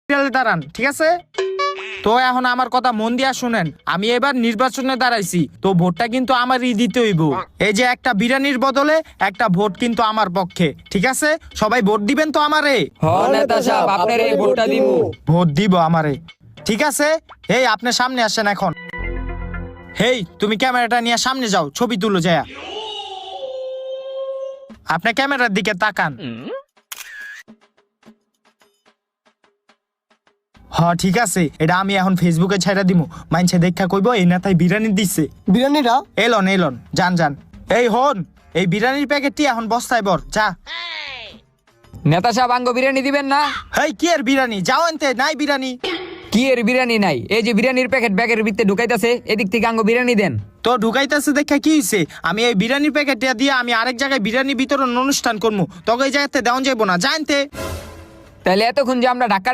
দাঁড়ান, ঠিক আছে? তো এখন আমার কথা মন দিয়া শুনেন, আমি এবার নির্বাচনে দাঁড়াইছি, তো ভোটটা কিন্তু আমারই দিতে হইব। এই যে একটা বিরিয়ানির বদলে একটা ভোট কিন্তু আমার পক্ষে, ঠিক আছে? সবাই ভোট দিবেন তো আমারে? নেতা সাহেব আপনার এই ভোটটা দিব। ভোট দিব আমারে, ঠিক আছে? এই আপনি সামনে আসেন এখন। হেই, তুমি ক্যামেরাটা নিয়ে সামনে যাও, ছবি তুলো যায়। আপনি ক্যামেরার দিকে তাকান। হ্যাঁ ঠিক আছে, এটা আমি এখন ফেসবুকে ছাইড়া দিমু, মাইনছে দেখা কইব এই নেতাই বিরিয়ানি দিছে। বিরিয়ানিটা এলন যান যান। এই হন, এই বিরিয়ানির প্যাকেটটি এখন বস্তায় বর, যা। নেতা সাহেব আঙ্গ বিরিয়ানি দিবেন না? হেই, কি এর বিরিয়ানি? যাও এনতে, নাই বিরিয়ানি। কি এর বিরিয়ানি নাই? এই যে বিরিয়ানির প্যাকেট ব্যাগের ভিতরে ঢুকাইতাছে, এদিক থেকে আঙ্গ বিরিয়ানি দেন। তো ঢুকাইতেছে দেখা কি হইছে? আমি এই বিরিয়ানির প্যাকেটটা দিয়ে আমি আরেক জায়গায় বিরিয়ানি বিতরণ অনুষ্ঠান করবো, তোকে এই জায়গাতে দেওয়া যাইব না, জানতে। তাহলে এতক্ষণ যে আমরা ঢাকা